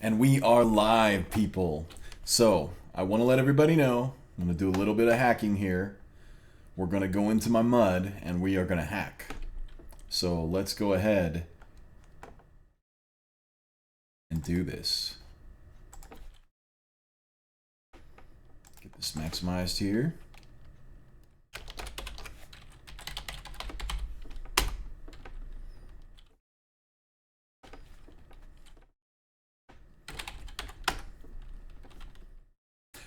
And we are live, people. So, I want to let everybody know, I'm going to do a little bit of hacking here. We're going to go into my mud and we are going to hack. So, let's go ahead and do this. Get this maximized here.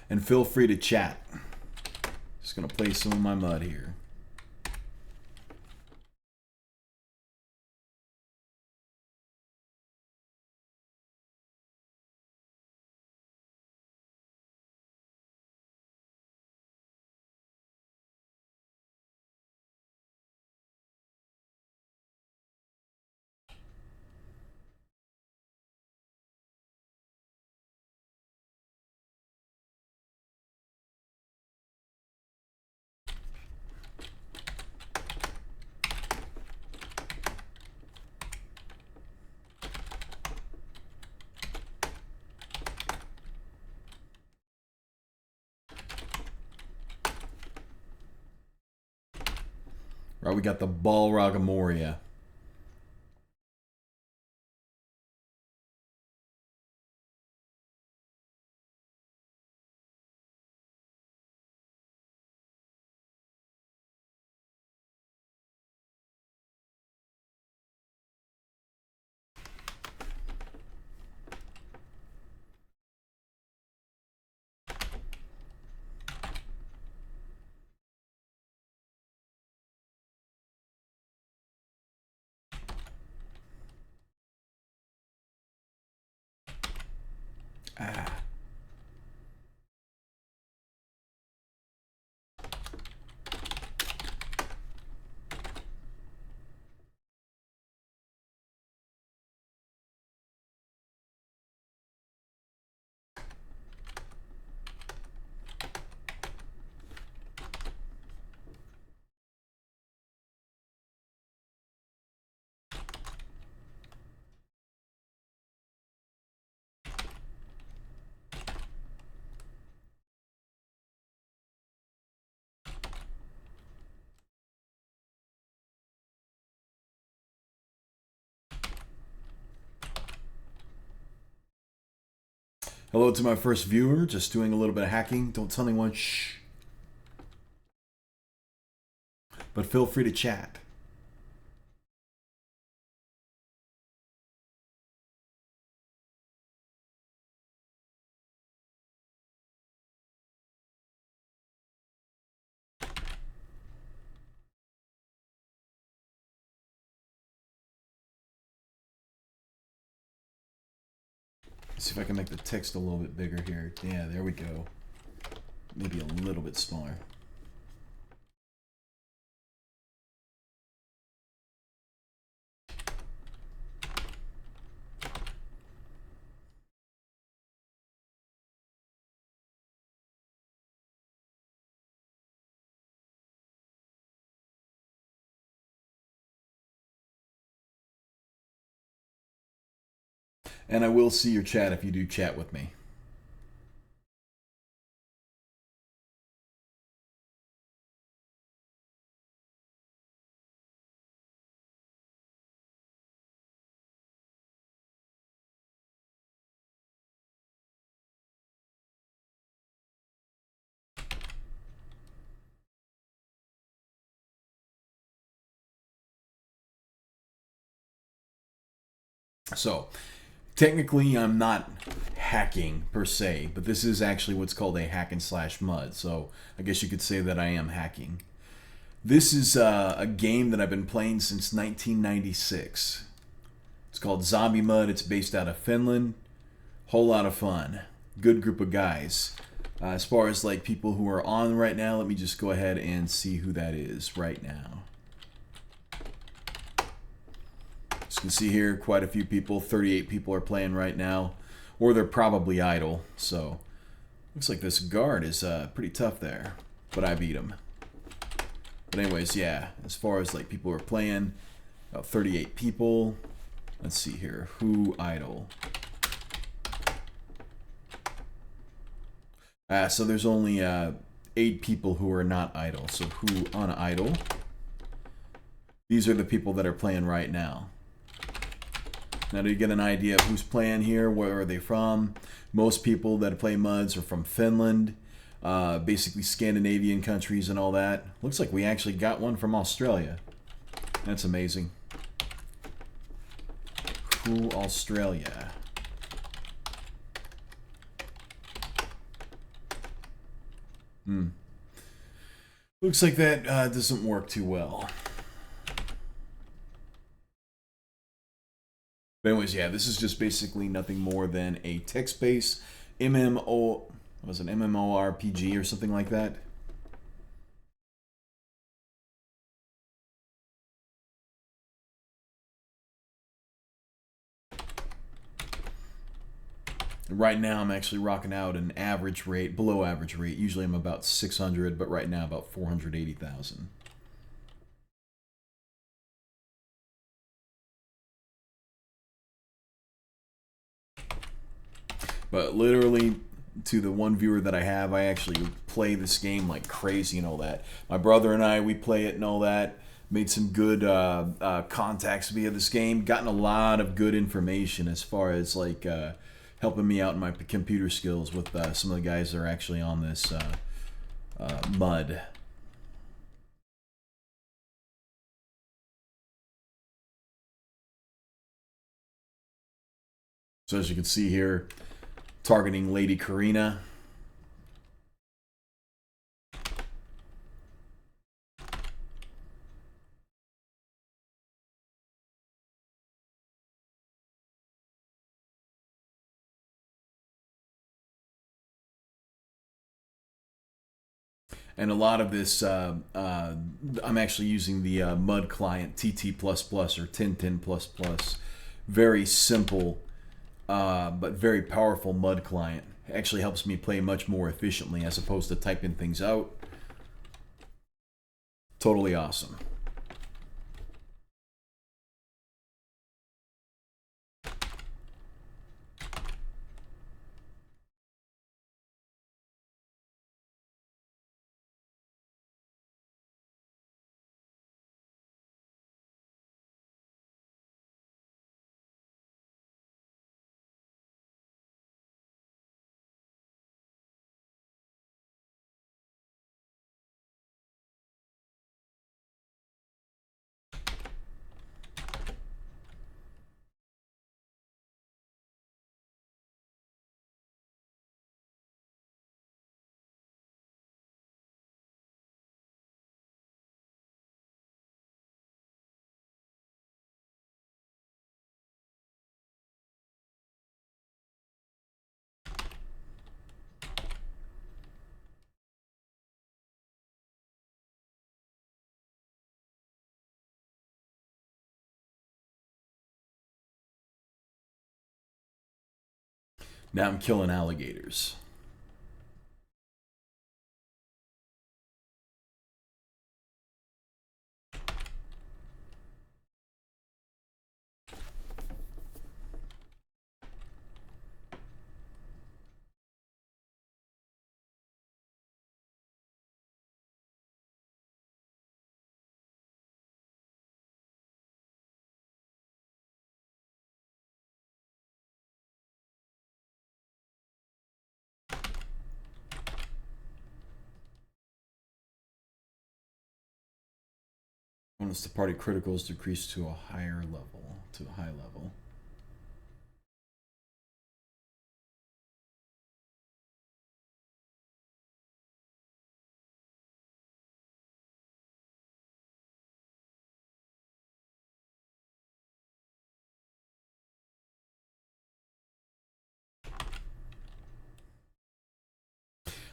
And feel free to chat. Just gonna play some of my mud here. Right, we got the Balrog Moria. Ah. Hello to my first viewer, just doing a little bit of hacking. Don't tell anyone, shh. But feel free to chat. Let's see if I can make the text a little bit bigger here. Yeah, there we go. Maybe a little bit smaller. And I will see your chat if you do chat with me. So, technically, I'm not hacking per se, but this is actually what's called a hack and slash mud. So, I guess you could say that I am hacking. This is a game that I've been playing since 1996. It's called Zombie Mud. It's based out of Finland. Whole lot of fun. Good group of guys. As far as like people who are on right now, let me just go ahead and see who that is right now. As you can see here, quite a few people. 38 people are playing right now, or they're probably idle. So looks like this guard is pretty tough there, but I beat him. But anyways, yeah, as far as like people who are playing, about 38 people. Let's see here, who idle? So there's only 8 people who are not idle. So who unidle? These are the people that are playing right now. Now, do you get an idea of who's playing here? Where are they from? Most people that play MUDs are from Finland, basically Scandinavian countries and all that. Looks like we actually got one from Australia. That's amazing. Who Australia? Looks like that doesn't work too well. But anyways, yeah, this is just basically nothing more than a text-based MMO, was it MMORPG or something like that? Right now, I'm actually rocking out an average rate, below average rate. Usually I'm about 600, but right now about 480,000. But literally, to the one viewer that I have, I actually play this game like crazy and all that. My brother and I, we play it and all that. Made some good contacts via this game. Gotten a lot of good information as far as like helping me out in my computer skills with some of the guys that are actually on this MUD. So as you can see here, targeting Lady Karina. And a lot of this, I'm actually using the MUD client TT++ or 1010++. Very simple, but very powerful MUD client. It actually helps me play much more efficiently as opposed to typing things out. Totally awesome. Now I'm killing alligators. Once the party criticals decrease to a higher level, to a high level.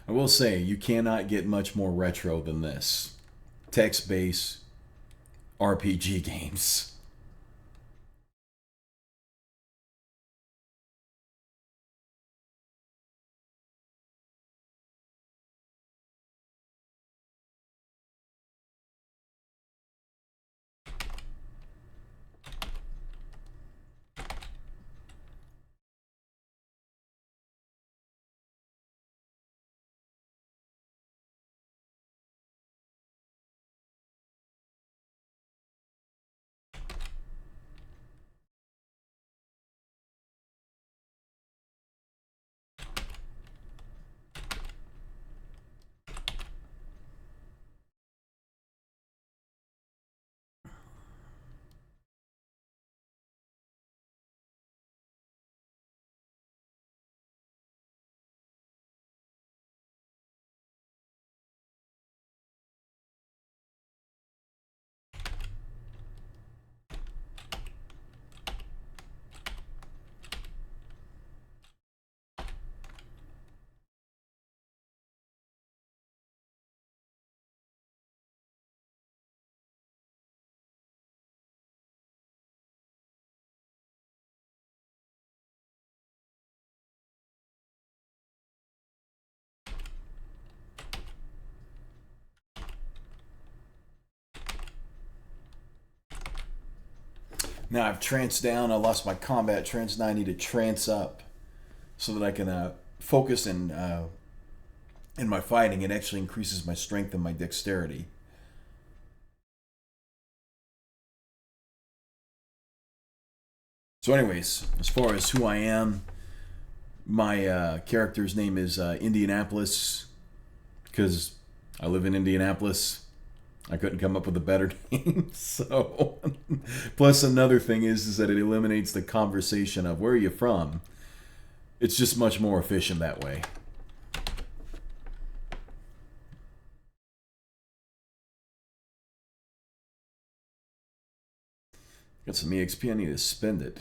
I will say, you cannot get much more retro than this. Text-based RPG games. Now I've tranced down. I lost my combat trance. Now I need to trance up so that I can focus in my fighting. It actually increases my strength and my dexterity. So anyways, as far as who I am, my character's name is Indianapolis, because I live in Indianapolis. I couldn't come up with a better name. So, plus another thing is that it eliminates the conversation of where are you from. It's just much more efficient that way. Got some EXP. I need to spend it.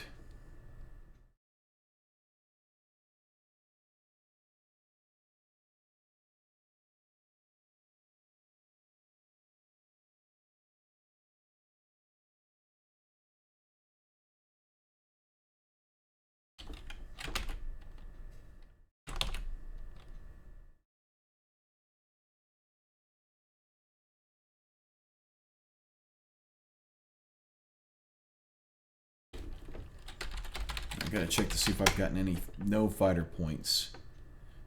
I gotta check to see if I've gotten any no fighter points.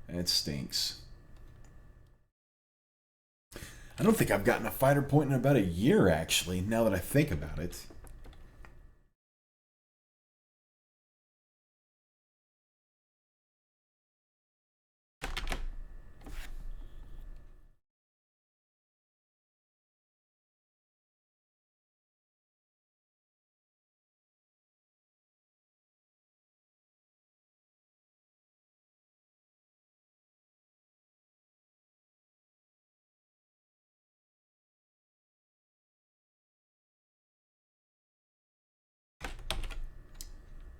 That stinks. I don't think I've gotten a fighter point in about a year, actually, now that I think about it.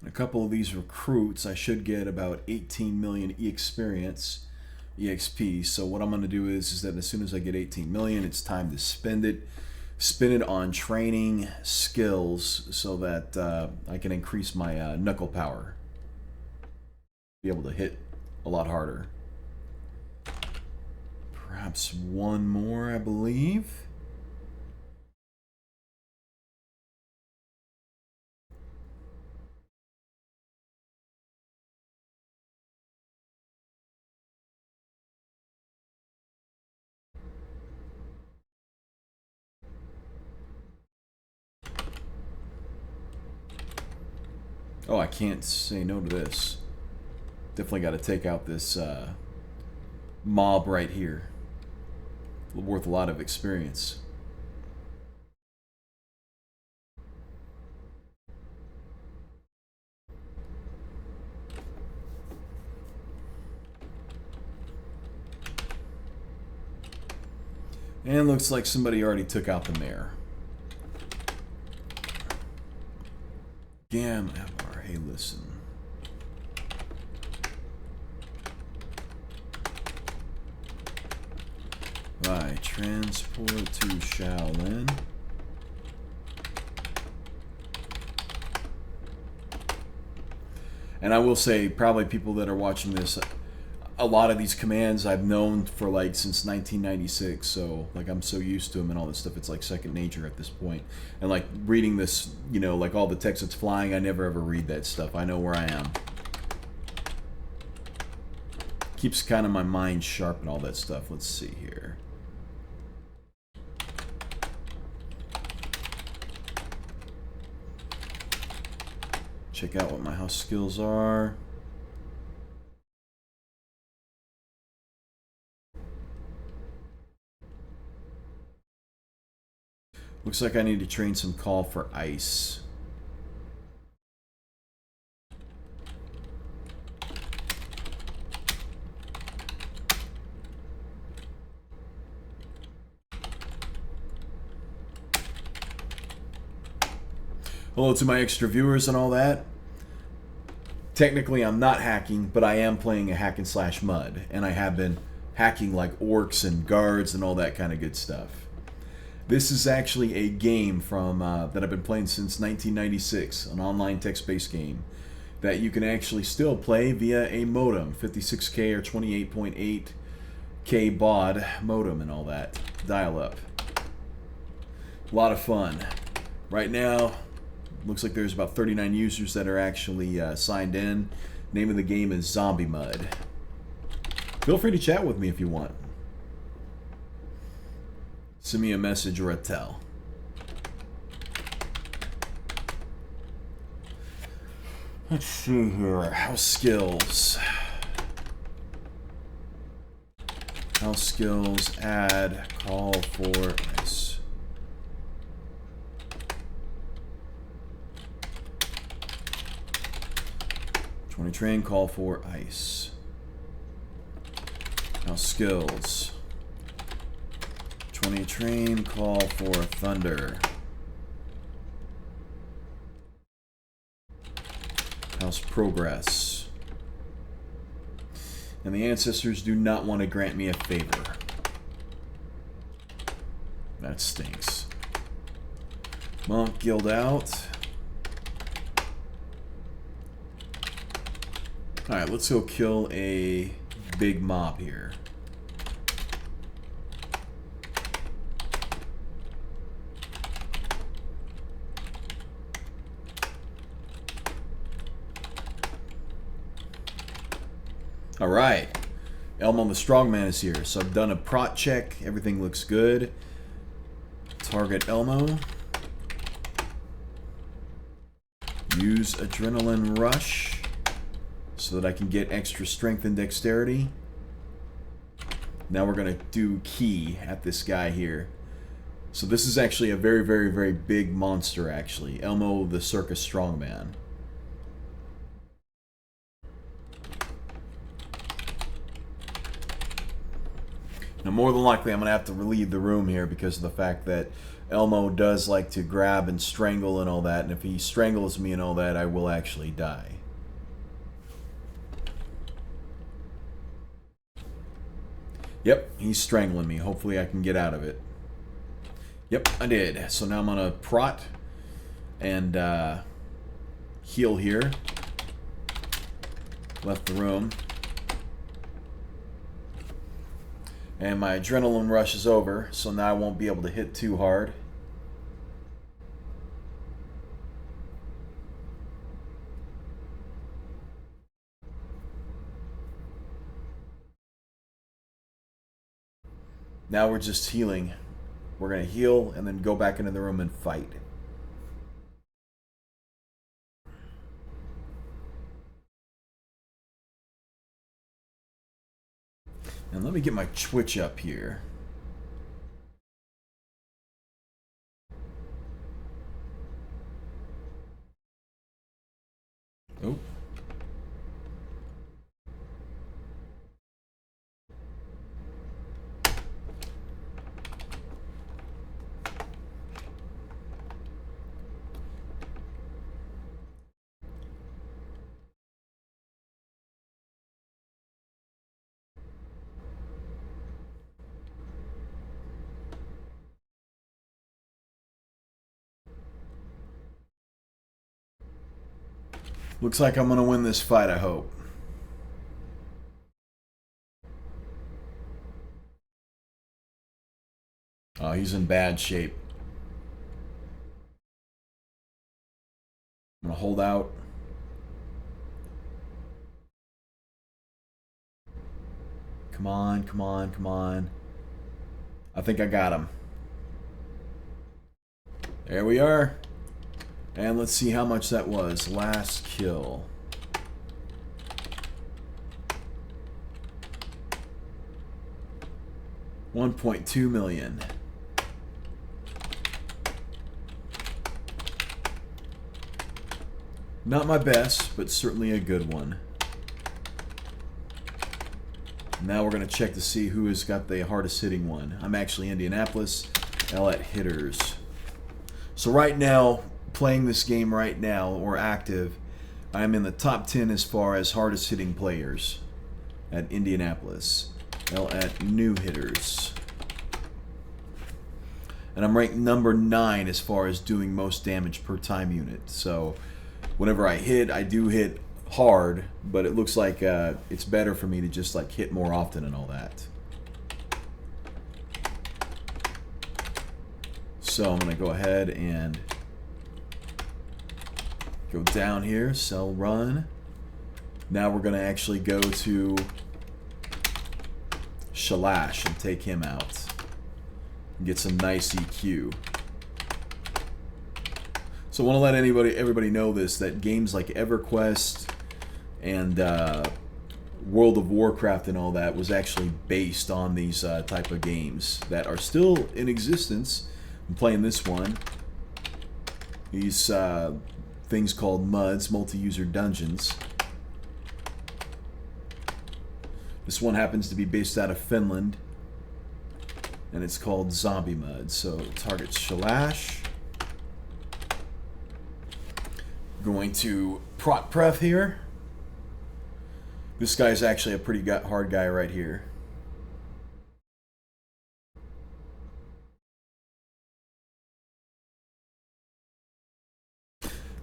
A couple of these recruits, I should get about 18 million EXP. So what I'm going to do is that as soon as I get 18 million, it's time to spend it. Spend it on training skills so that I can increase my knuckle power. Be able to hit a lot harder. Perhaps one more, I believe. Oh, I can't say no to this. Definitely got to take out this mob right here. Worth a lot of experience. And looks like somebody already took out the mayor. Gam FR, hey listen. Right, transport to Shaolin. And I will say, probably people that are watching this, a lot of these commands I've known for like since 1996, so like I'm so used to them and all this stuff, it's like second nature at this point. And like reading this, you know, like all the text that's flying, I never ever read that stuff. I know where I am. Keeps kind of my mind sharp and all that stuff. Let's see here. Check out what my house skills are. Looks like I need to train some call for ice. Hello to my extra viewers and all that. Technically, I'm not hacking, but I am playing a hack and slash mud, and I have been hacking like orcs and guards and all that kind of good stuff. This is actually a game from that I've been playing since 1996, an online text-based game that you can actually still play via a modem, 56K or 28.8K baud modem and all that, dial-up. A lot of fun. Right now, Looks like there's about 39 users that are actually signed in. Name of the game is Zombie Mud. Feel free to chat with me if you want. Send me a message or a tell. Let's see here. House skills. House skills. Add. Call for. Nice. Train, call for ice. House skills. 20 train, call for thunder. House progress. And the ancestors do not want to grant me a favor. That stinks. Monk guild out. Alright, let's go kill a big mob here. Alright, Elmo the Strongman is here. So I've done a prot check, everything looks good. Target Elmo. Use Adrenaline Rush so that I can get extra strength and dexterity. Now we're going to do key at this guy here. So this is actually a very, very, very big monster, actually. Elmo the Circus Strongman. Now more than likely I'm going to have to leave the room here because of the fact that Elmo does like to grab and strangle and all that. And if he strangles me and all that, I will actually die. Yep, he's strangling me. Hopefully I can get out of it. Yep, I did. So now I'm going to prot and heal here. Left the room. And my adrenaline rush is over, so now I won't be able to hit too hard. Now we're just healing. We're going to heal and then go back into the room and fight. And let me get my Twitch up here. Oh. Looks like I'm going to win this fight, I hope. Oh, he's in bad shape. I'm going to hold out. Come on, come on, come on. I think I got him. There we are. And let's see how much that was. Last kill. $1.2 million. Not my best, but certainly a good one. Now we're going to check to see who has got the hardest hitting one. I'm actually Indianapolis, L at hitters. So right now, playing this game right now, or active, I'm in the top 10 as far as hardest hitting players at Indianapolis. L at new hitters. And I'm ranked number 9 as far as doing most damage per time unit. So whenever I hit, I do hit hard, but it looks like it's better for me to just like hit more often and all that. So I'm going to go ahead and Go down here, sell run. Now we're going to actually go to SHHHHHH and take him out. And get some nice EQ. So I want to let everybody know this, that games like EverQuest and World of Warcraft and all that was actually based on these type of games that are still in existence. I'm playing this one. These things called MUDs, multi-user dungeons. This one happens to be based out of Finland, and it's called Zombie Mud. So target SHHHHHH. Going to prot pref here. This guy's actually a pretty hard guy right here.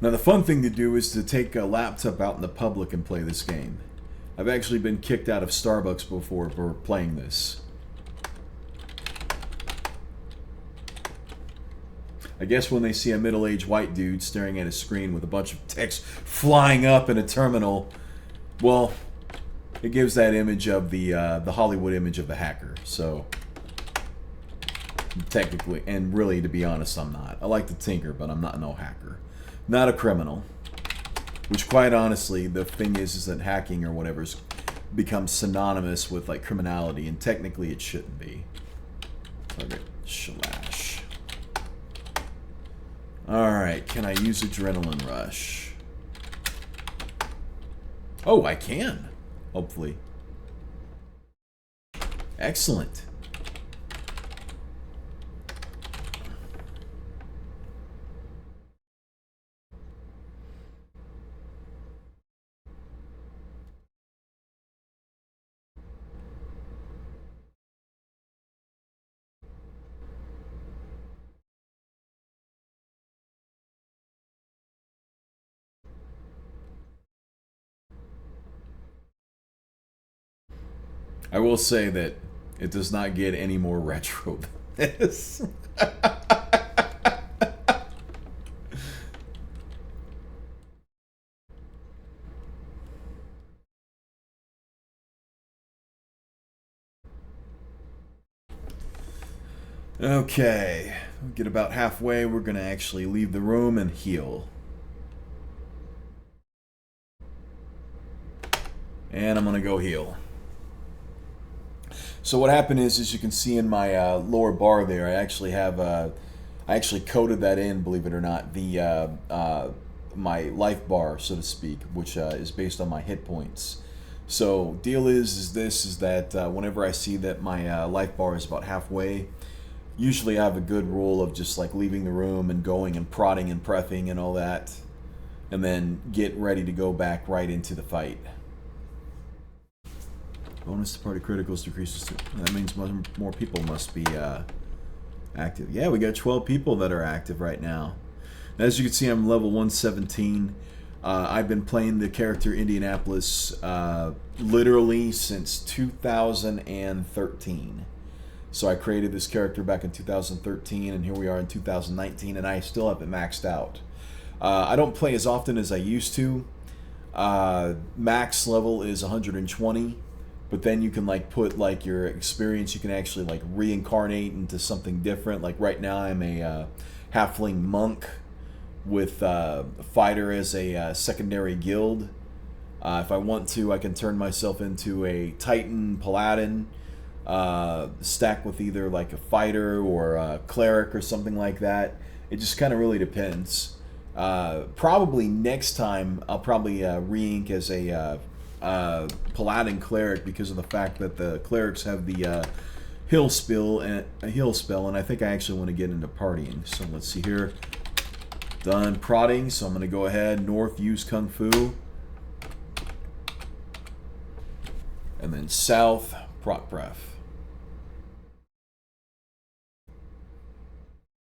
Now the fun thing to do is to take a laptop out in the public and play this game. I've actually been kicked out of Starbucks before for playing this. I guess when they see a middle-aged white dude staring at a screen with a bunch of text flying up in a terminal, well, it gives that image of the Hollywood image of the hacker. So technically, and really, to be honest, I'm not. I like to tinker, but I'm not no hacker, not a criminal. Which, quite honestly, the thing is that hacking or whatever's become synonymous with like criminality, and technically it shouldn't be. Target SHHHHH. Alright, can I use Adrenaline Rush? Oh, I can. Hopefully. Excellent. I will say that it does not get any more retro than this. Okay, we get about halfway. We're going to actually leave the room and heal. And I'm going to go heal. So what happened is, as you can see in my lower bar there, I actually have I actually coded that in, believe it or not, the my life bar, so to speak, which is based on my hit points. So deal is that whenever I see that my life bar is about halfway, usually I have a good rule of just like leaving the room and going and prodding and preffing and all that, and then get ready to go back right into the fight. Bonus to party criticals decreases to... That means more people must be active. Yeah, we got 12 people that are active right now. As you can see, I'm level 117. I've been playing the character Indianapolis literally since 2013. So I created this character back in 2013, and here we are in 2019, and I still haven't maxed out. I don't play as often as I used to. Max level is 120. But then you can like put like your experience, you can actually like reincarnate into something different. Like right now I'm a halfling monk with fighter as a secondary guild. If I want to, I can turn myself into a titan paladin, stack with either like a fighter or a cleric or something like that. It just kind of really depends. Probably next time I'll probably re-ink as a paladin cleric, because of the fact that the clerics have the heal spell, and I think I actually want to get into partying. So let's see here. Done prodding, so I'm going to go ahead north, use Kung Fu, and then south, prot pref.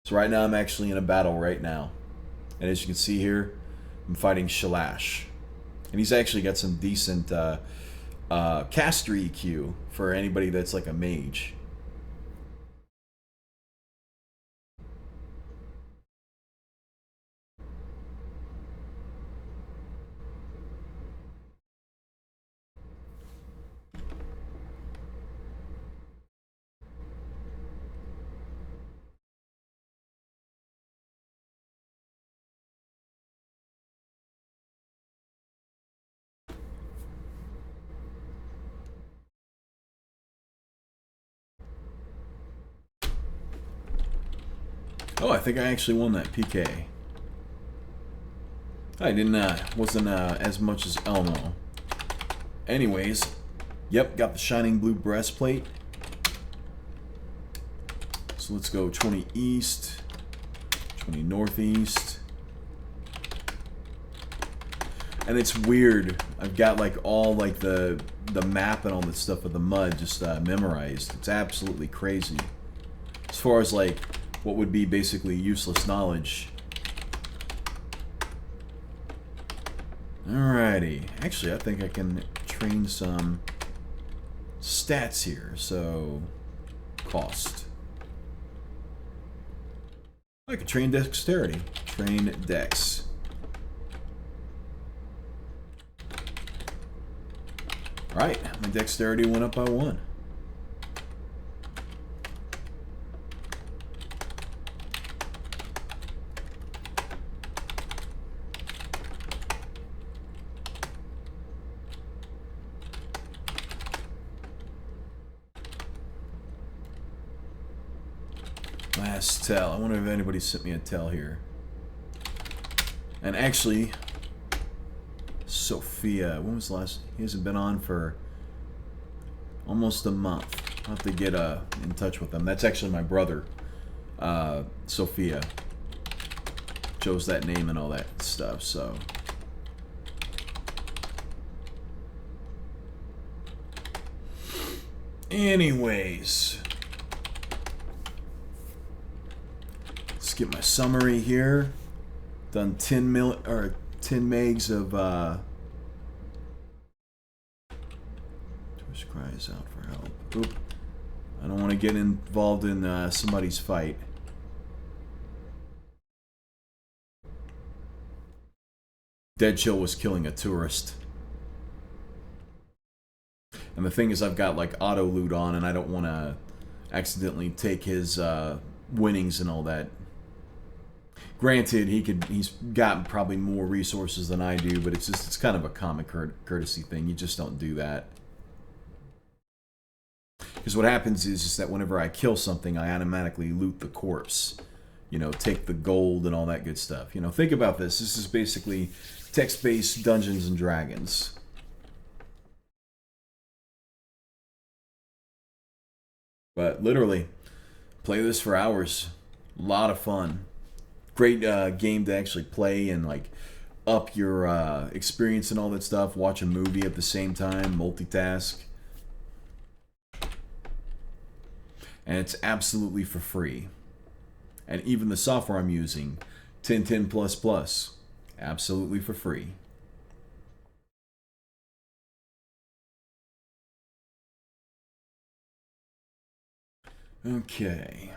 So right now I'm actually in a battle right now, and as you can see here, I'm fighting SHHHHHH. And he's actually got some decent caster EQ for anybody that's like a mage. Oh, I think I actually won that PK. I didn't, wasn't as much as Elmo. Anyways, yep, got the shining blue breastplate. So let's go 20 east, 20 northeast. And it's weird. I've got like all like the map and all that stuff with the mud just memorized. It's absolutely crazy. As far as like what would be basically useless knowledge. Alrighty. Actually, I think I can train some stats here. So, cost. I can train dexterity. Train dex. Alright, my dexterity went up by 1. Last tell. I wonder if anybody sent me a tell here. And actually, Sophia, when was the last? He hasn't been on for almost a month. I'll have to get in touch with him. That's actually my brother, Sophia. Chose that name and all that stuff, so. Anyways. Let's get my summary here. Done 10 megs of Twitch cries out for help. Oop. I don't want to get involved in somebody's fight. Dead Chill was killing a tourist. And the thing is, I've got like auto loot on, and I don't want to accidentally take his winnings and all that. Granted, he's got probably more resources than I do, but it's kind of a common courtesy thing. You just don't do that. Because what happens is that whenever I kill something, I automatically loot the corpse. You know, take the gold and all that good stuff. You know, think about this. This is basically text-based Dungeons and Dragons. But literally, play this for hours. A lot of fun. Great game to actually play and like up your experience and all that stuff. Watch a movie at the same time, multitask. And it's absolutely for free. And even the software I'm using, 1010++, absolutely for free. Okay.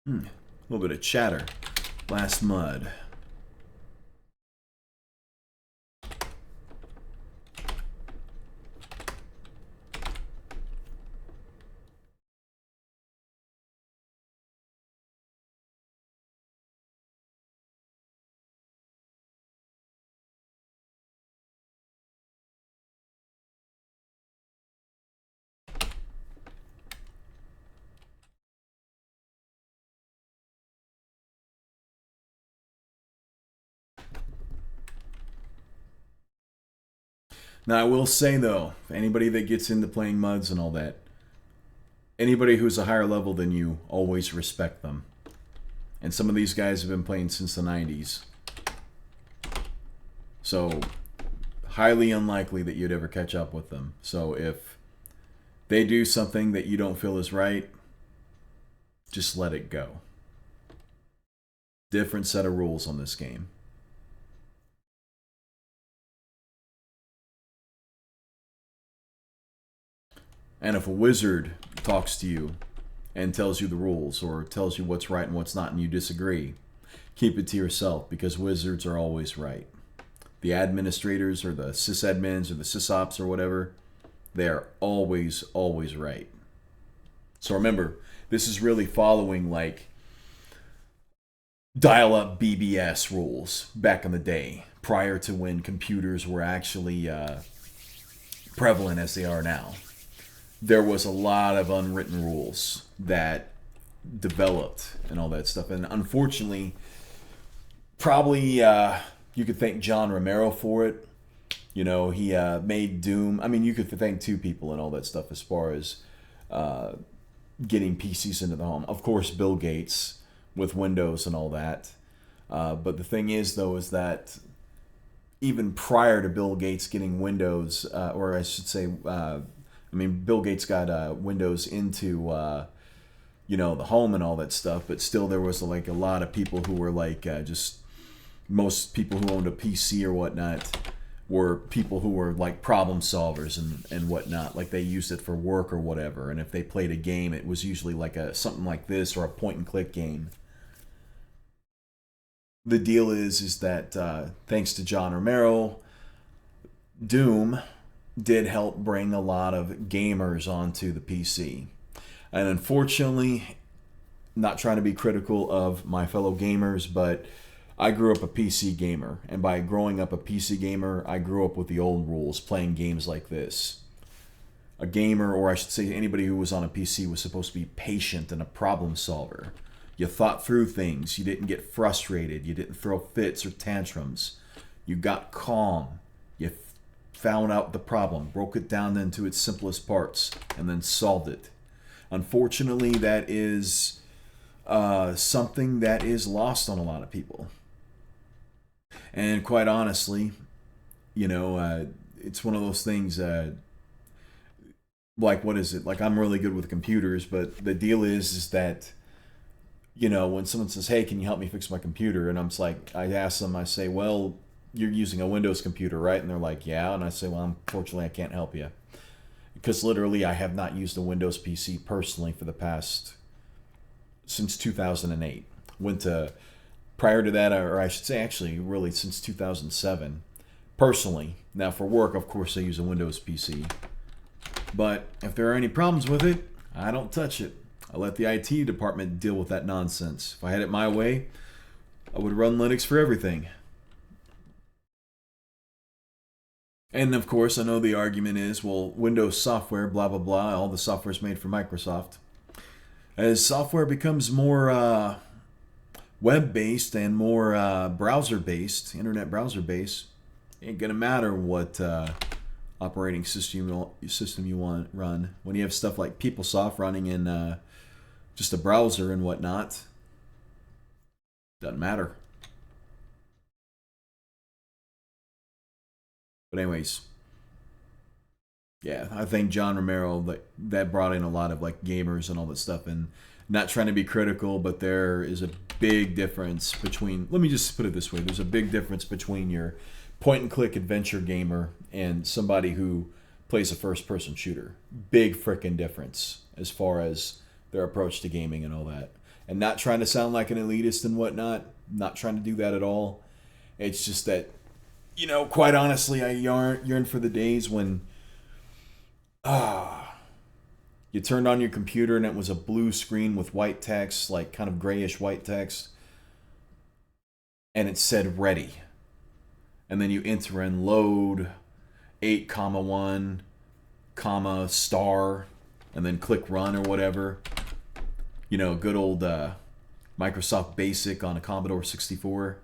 A little bit of chatter. Last mud. Now, I will say, though, anybody that gets into playing MUDs and all that, anybody who's a higher level than you, always respect them. And some of these guys have been playing since the 90s. So, highly unlikely that you'd ever catch up with them. So, if they do something that you don't feel is right, just let it go. Different set of rules on this game. And if a wizard talks to you and tells you the rules or tells you what's right and what's not and you disagree, keep it to yourself because wizards are always right. The administrators or the sysadmins or the sysops or whatever, they are always, always right. So remember, this is really following like dial-up BBS rules back in the day, prior to when computers were actually prevalent as they are now. there was a lot of unwritten rules that developed and all that stuff. And unfortunately, probably you could thank John Romero for it. You know, he made Doom. I mean, you could thank two people and all that stuff as far as getting PCs into the home. Of course, Bill Gates with Windows and all that. But the thing is, though, is that even prior to Bill Gates getting Windows, or I should say, Bill Gates got Windows into, the home and all that stuff, but still there was like a lot of people who were like, just most people who owned a PC or whatnot were people who were like problem solvers and whatnot. Like they used it for work or whatever. And if they played a game, it was usually like something like this or a point and click game. The deal is that thanks to John Romero, Doom did help bring a lot of gamers onto the PC. And unfortunately, not trying to be critical of my fellow gamers, but I grew up a PC gamer. And by growing up a PC gamer, I grew up with the old rules, playing games like this. A gamer, or I should say anybody who was on a PC, was supposed to be patient and a problem solver. You thought through things. You didn't get frustrated. You didn't throw fits or tantrums. You got calm. You found out the problem, broke it down into its simplest parts, and then solved it. Unfortunately, that is something that is lost on a lot of people. And quite honestly, it's one of those things, like, what is it? Like, I'm really good with computers, but the deal is that, when someone says, hey, can you help me fix my computer? And I'm just like, I ask them, I say, well, you're using a Windows computer, right? And they're like, yeah. And I say, well, unfortunately, I can't help you. Because literally, I have not used a Windows PC personally since 2008. Prior to that, or I should say actually really since 2007, personally. Now for work, of course, I use a Windows PC. But if there are any problems with it, I don't touch it. I let the IT department deal with that nonsense. If I had it my way, I would run Linux for everything. And of course, I know the argument is, well, Windows software, blah, blah, blah, all the software is made for Microsoft. As software becomes more web-based and more browser-based, internet browser-based, it ain't gonna matter what operating system you want run. When you have stuff like PeopleSoft running in just a browser and whatnot, doesn't matter. But anyways, yeah, I think John Romero, that brought in a lot of like gamers and all that stuff. And not trying to be critical, but there is a big difference between, let me just put it this way, there's a big difference between your point and click adventure gamer and somebody who plays a first person shooter. Big frickin' difference as far as their approach to gaming and all that. And not trying to sound like an elitist and whatnot, not trying to do that at all. It's just that, quite honestly, I yearn for the days when you turned on your computer and it was a blue screen with white text, like kind of grayish white text, and it said ready. And then you enter in load 8,1, star, and then click run or whatever. Good old Microsoft Basic on a Commodore 64.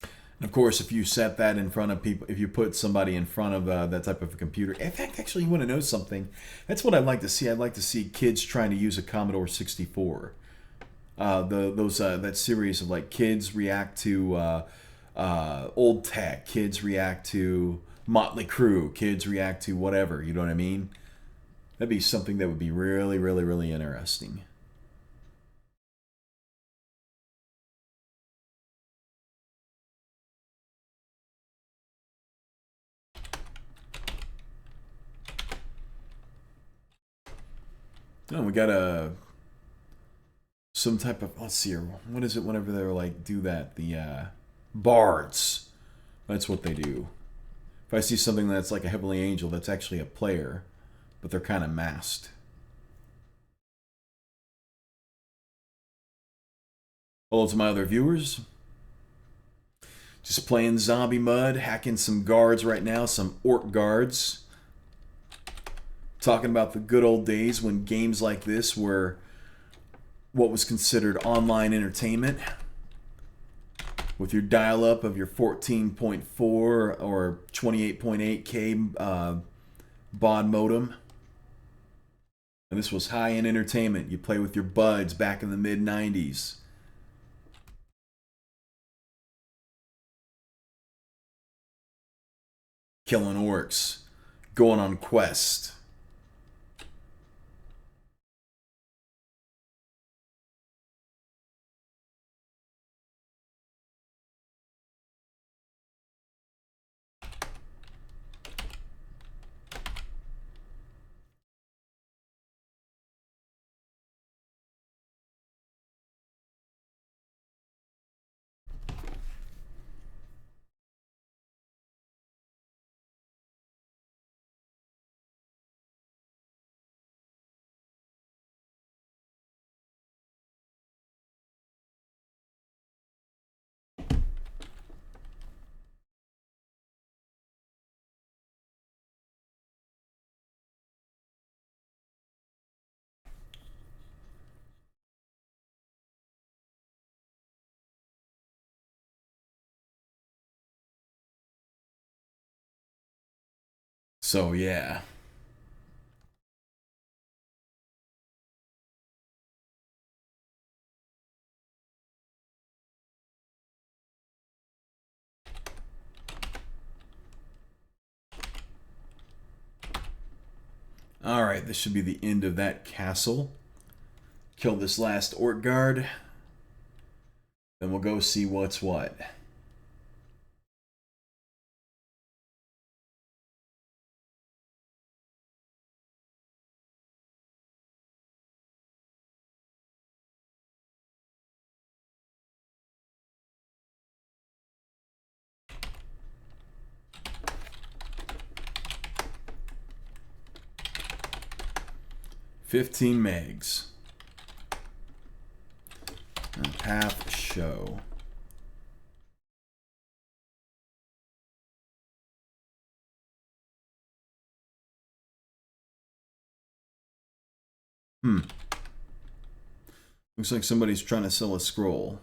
And of course, if you set that in front of people, if you put somebody in front of that type of a computer, in fact, actually, you want to know something? That's what I'd like to see. I'd like to see kids trying to use a Commodore 64. That series of like kids react to old tech, kids react to Motley Crue, kids react to whatever. You know what I mean? That'd be something that would be really, really, really interesting. Oh, we got some type of, let's see here, what is it whenever they're like do that? The bards. That's what they do. If I see something that's like a Heavenly Angel, that's actually a player, but they're kind of masked. Hello to my other viewers. Just playing zombie mud, hacking some guards right now, some orc guards. Talking about the good old days when games like this were what was considered online entertainment, with your dial-up of your 14.4 or 28.8K baud modem. And this was high-end entertainment. You play with your buds back in the mid-90s. Killing orcs. Going on quest. So yeah. Alright, this should be the end of that castle. Kill this last orc guard. Then we'll go see what's what. $15 megs. And path show. Looks like somebody's trying to sell a scroll.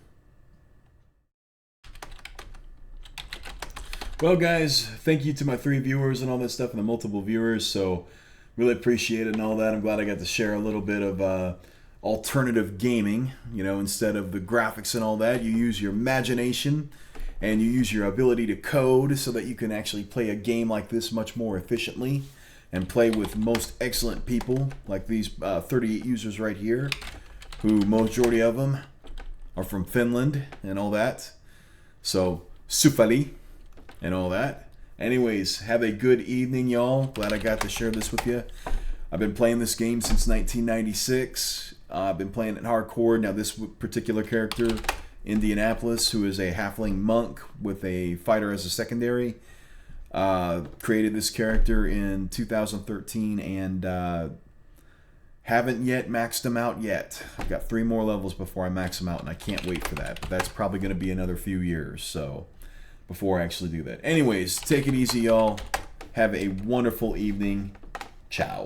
Well, guys, thank you to my 3 viewers and all that stuff, and the multiple viewers. So, really appreciate it and all that. I'm glad I got to share a little bit of alternative gaming. You know, instead of the graphics and all that, you use your imagination and you use your ability to code so that you can actually play a game like this much more efficiently and play with most excellent people like these 38 users right here, who majority of them are from Finland and all that. So, Sufali and all that. Anyways, have a good evening, y'all. Glad I got to share this with you. I've been playing this game since 1996. I've been playing it hardcore. Now, this particular character, Indianapolis, who is a halfling monk with a fighter as a secondary, created this character in 2013 and haven't yet maxed him out yet. I've got 3 more levels before I max him out, and I can't wait for that. But that's probably going to be another few years, so before I actually do that. Anyways, take it easy, y'all. Have a wonderful evening. Ciao.